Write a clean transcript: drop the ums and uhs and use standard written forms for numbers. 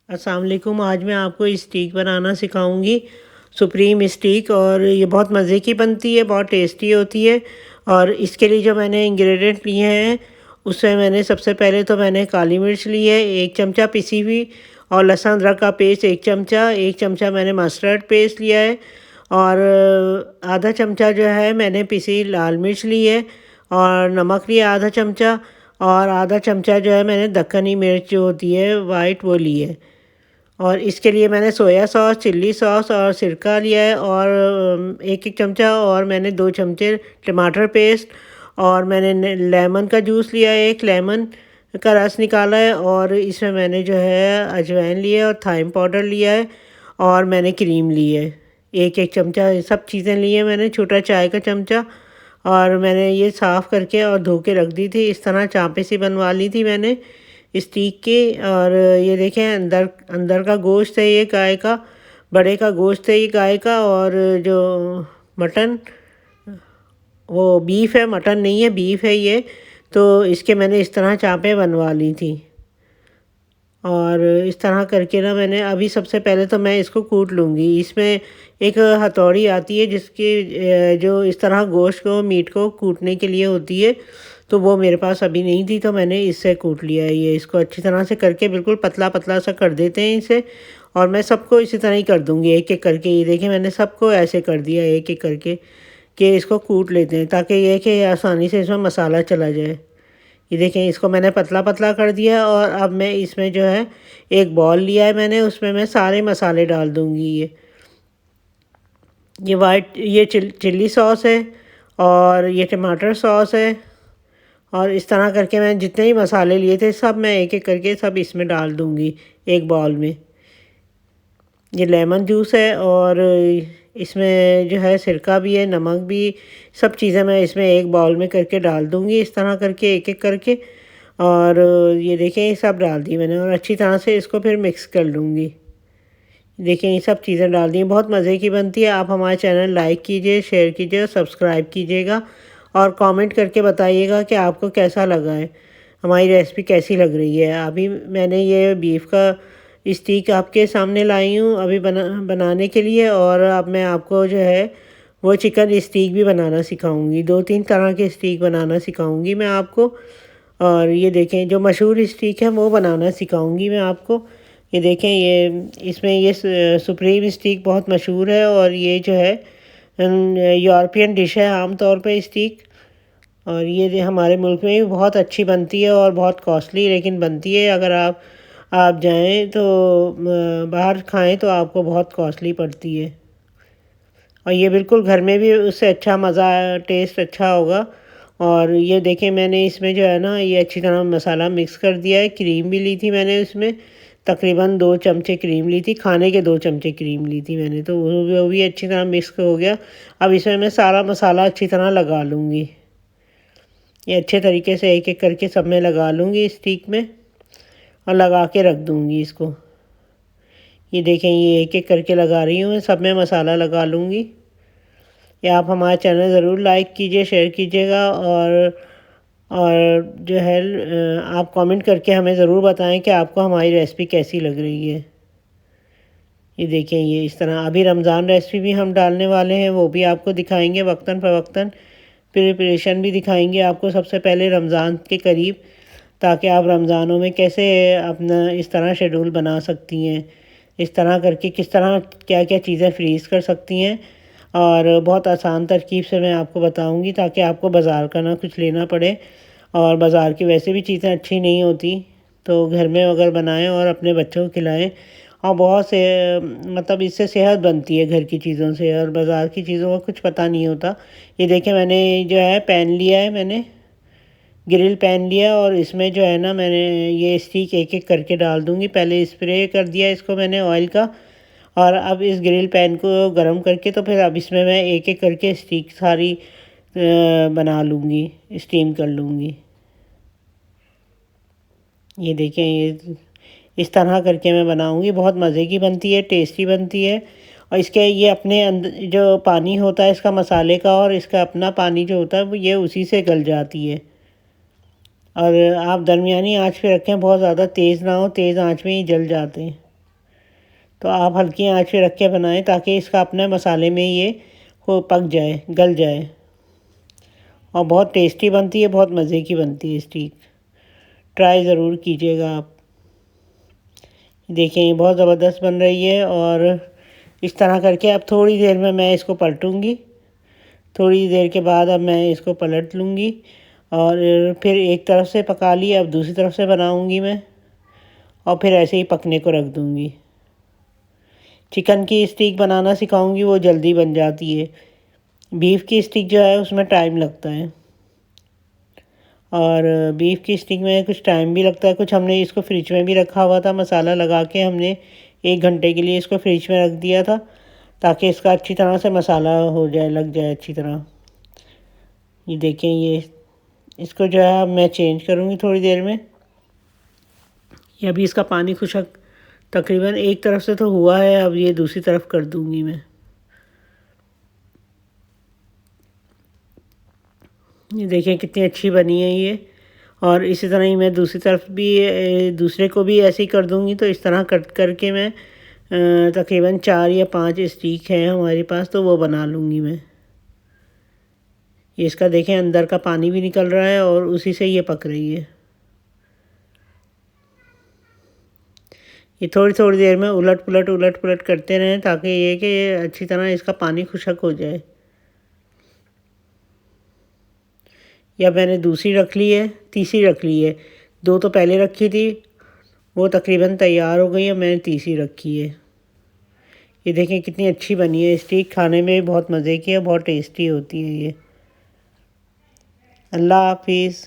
अस्सलाम वालेकुम। आज मैं आपको स्टीक बनाना सिखाऊंगी, सुप्रीम स्टीक। और ये बहुत मज़े की बनती है, बहुत टेस्टी होती है। और इसके लिए जो मैंने इंग्रेडिएंट लिए हैं, उसमें मैंने सबसे पहले तो मैंने काली मिर्च ली है 1 चमचा पिसी हुई, और लहसुन अदरक का पेस्ट 1 चमचा मैंने मस्टर्ड पेस्ट लिया है, और आधा चमचा जो है मैंने पिसी लाल मिर्च ली है, और नमक लिया आधा चमचा, और आधा चमचा जो है मैंने दक्कनी मिर्च जो होती है वाइट वो ली है। और इसके लिए मैंने सोया सॉस, चिल्ली सॉस और सिरका लिया है, और एक एक चमचा, और मैंने 2 चमचे टमाटर पेस्ट, और मैंने लेमन का जूस लिया है, एक लेमन का रस निकाला है, और इसमें मैंने जो है अजवाइन लिया है और थाइम पाउडर लिया है, और मैंने क्रीम ली है एक एक चमचा। ये सब चीज़ें ली हैं मैंने, छोटा चाय का चमचा। और मैंने ये साफ़ करके और धो के रख दी थी, इस तरह चाँपे सी बनवा ली थी मैंने स्टीक की। और ये देखें, अंदर अंदर का गोश्त है ये गाय का, बड़े का गोश्त है ये गाय का। और जो मटन, वो बीफ है, मटन नहीं है, बीफ है ये। तो इसके मैंने इस तरह चाँपें बनवा ली थी। और इस तरह करके ना मैंने अभी सबसे पहले तो मैं इसको कूट लूँगी। इसमें एक हथौड़ी आती है जिसकी जो इस तरह गोश्त को, मीट को कूटने के लिए होती है, तो वो मेरे पास अभी नहीं थी, तो मैंने इससे कूट लिया है। ये इसको अच्छी तरह से करके बिल्कुल पतला पतला सा कर देते हैं इसे। और मैं सबको इसी तरह ही कर दूँगी, एक एक करके। ये देखिए, मैंने सबको ऐसे कर दिया एक एक करके, कि इसको कूट लेते हैं ताकि ये कि आसानी से इसमें मसाला चला जाए। ये देखें, इसको मैंने पतला पतला कर दिया है। और अब मैं इसमें जो है एक बॉल लिया है मैंने, उसमें मैं सारे मसाले डाल दूँगी। ये वाइट, ये चिल्ली सॉस है, और ये टमाटर सॉस है। और इस तरह करके मैं जितने ही मसाले लिए थे सब मैं एक एक करके सब इसमें डाल दूँगी एक बॉल में। ये लेमन जूस है, और इसमें जो है सिरका भी है, नमक भी, सब चीज़ें मैं इसमें एक बाउल में करके डाल दूँगी, इस तरह करके एक एक करके। और ये देखें, ये सब डाल दी मैंने, और अच्छी तरह से इसको फिर मिक्स कर लूँगी। देखिए, ये सब चीज़ें डाल दी हैं, बहुत मज़े की बनती है। आप हमारे चैनल लाइक कीजिए, शेयर कीजिए और सब्सक्राइब कीजिएगा, और कमेंट करके बताइएगा कि आपको कैसा लगा है, हमारी रेसिपी कैसी लग रही है। अभी मैंने ये बीफ का स्टीक आपके सामने लाई हूँ अभी बनाने के लिए। और अब मैं आपको जो है वो चिकन स्टीक भी बनाना सिखाऊंगी, 2-3 तरह के स्टीक बनाना सिखाऊंगी मैं आपको। और ये देखें, जो मशहूर स्टीक है वो बनाना सिखाऊंगी मैं आपको। ये देखें, ये इसमें ये सुप्रीम स्टीक बहुत मशहूर है, और ये जो है यूरोपियन डिश है आम तौर पे स्टीक। और ये हमारे मुल्क में भी बहुत अच्छी बनती है, और बहुत कॉस्टली लेकिन बनती है। अगर आप जाएं तो बाहर खाएं तो आपको बहुत कॉस्टली पड़ती है। और ये बिल्कुल घर में भी उससे अच्छा मज़ा, टेस्ट अच्छा होगा। और ये देखें, मैंने इसमें जो है ना ये अच्छी तरह मसाला मिक्स कर दिया है। क्रीम भी ली थी मैंने, उसमें तकरीबन 2 चमचे क्रीम ली थी, खाने के 2 चमचे क्रीम ली थी मैंने, तो वो भी अच्छी तरह मिक्स हो गया। अब इसमें मैं सारा मसाला अच्छी तरह लगा लूँगी। ये अच्छे तरीके से एक एक करके सब में लगा लूँगी स्टीक में, और लगा के रख दूँगी इसको। ये देखें, ये एक एक करके लगा रही हूँ, सब में मसाला लगा लूँगी। ये आप हमारा चैनल ज़रूर लाइक कीजिए, शेयर कीजिएगा, और जो है आप कमेंट करके हमें ज़रूर बताएं कि आपको हमारी रेसिपी कैसी लग रही है। ये देखें, ये इस तरह अभी रमज़ान रेसिपी भी हम डालने वाले हैं, वो भी आपको दिखाएंगे वक्तन फ़वक्तन। प्रिपरेशन भी दिखाएंगे आपको सबसे पहले रमज़ान के करीब, ताकि आप रमज़ानों में कैसे अपना इस तरह शेड्यूल बना सकती हैं, इस तरह करके किस तरह क्या क्या चीज़ें फ्रीज़ कर सकती हैं। और बहुत आसान तरकीब से मैं आपको बताऊंगी, ताकि आपको बाज़ार का ना कुछ लेना पड़े। और बाज़ार की वैसे भी चीज़ें अच्छी नहीं होती, तो घर में अगर बनाएं और अपने बच्चों को खिलाएं, और बहुत से मतलब इससे सेहत बनती है घर की चीज़ों से, और बाज़ार की चीज़ों का कुछ पता नहीं होता। ये देखें, मैंने जो है पैन लिया है, मैंने ग्रिल पैन लिया, और इसमें जो है ना मैंने ये स्टीक एक एक करके डाल दूँगी। पहले स्प्रे कर दिया इसको मैंने ऑयल का, और अब इस ग्रिल पैन को गरम करके तो फिर अब इसमें मैं एक एक करके स्टीक सारी बना लूँगी, स्टीम कर लूँगी। ये देखें, ये इस तरह करके मैं बनाऊँगी, बहुत मज़े की बनती है, टेस्टी बनती है। और इसके ये अपने अंदर जो पानी होता है इसका मसाले का, और इसका अपना पानी जो होता है वो ये उसी से गल जाती है। और आप दरमियानी आंच पे रखें, बहुत ज़्यादा तेज़ ना हो, तेज़ आंच में ही जल जाते हैं। तो आप हल्की आंच पे रख के बनाएं ताकि इसका अपने मसाले में ये हो पक जाए, गल जाए। और बहुत टेस्टी बनती है, बहुत मज़े की बनती है स्टीक। ट्राई ज़रूर कीजिएगा आप। देखें ये बहुत ज़बरदस्त बन रही है। और इस तरह करके अब थोड़ी देर में मैं इसको पलटूँगी। थोड़ी देर के बाद अब मैं इसको पलट लूँगी और फिर एक तरफ से पका ली, अब दूसरी तरफ से बनाऊँगी मैं और फिर ऐसे ही पकने को रख दूँगी। चिकन की स्टीक बनाना सिखाऊँगी, वो जल्दी बन जाती है। बीफ की स्टिक जो है उसमें टाइम लगता है। और बीफ की स्टिक में कुछ टाइम भी लगता है। कुछ हमने इसको फ्रिज में भी रखा हुआ था, मसाला लगा के हमने 1 घंटे के लिए इसको फ्रिज में रख दिया था ताकि इसका अच्छी तरह से मसाला हो जाए, लग जाए अच्छी तरह। ये देखें, ये इसको जो है अब मैं चेंज करूँगी थोड़ी देर में। ये अभी इसका पानी खुशक तकरीबन एक तरफ से तो हुआ है, अब ये दूसरी तरफ कर दूँगी मैं। ये देखिए कितनी अच्छी बनी है ये। और इसी तरह ही मैं दूसरी तरफ भी दूसरे को भी ऐसे ही कर दूँगी। तो इस तरह कट करके मैं तकरीबन 4 या 5 स्टिक हैं हमारे पास, तो वो बना लूँगी मैं। ये इसका देखें अंदर का पानी भी निकल रहा है और उसी से ये पक रही है। ये थोड़ी थोड़ी देर में उलट पुलट करते रहें ताकि ये कि अच्छी तरह इसका पानी खुशक हो जाए। या मैंने दूसरी रख ली है, तीसरी रख ली है। 2 तो पहले रखी थी, वो तकरीबन तैयार हो गई है, मैंने तीसरी रखी है। ये देखें कितनी अच्छी बनी है स्टीक, खाने में भी बहुत मज़े की है, बहुत टेस्टी होती है ये। अल्लाह हाफिज़।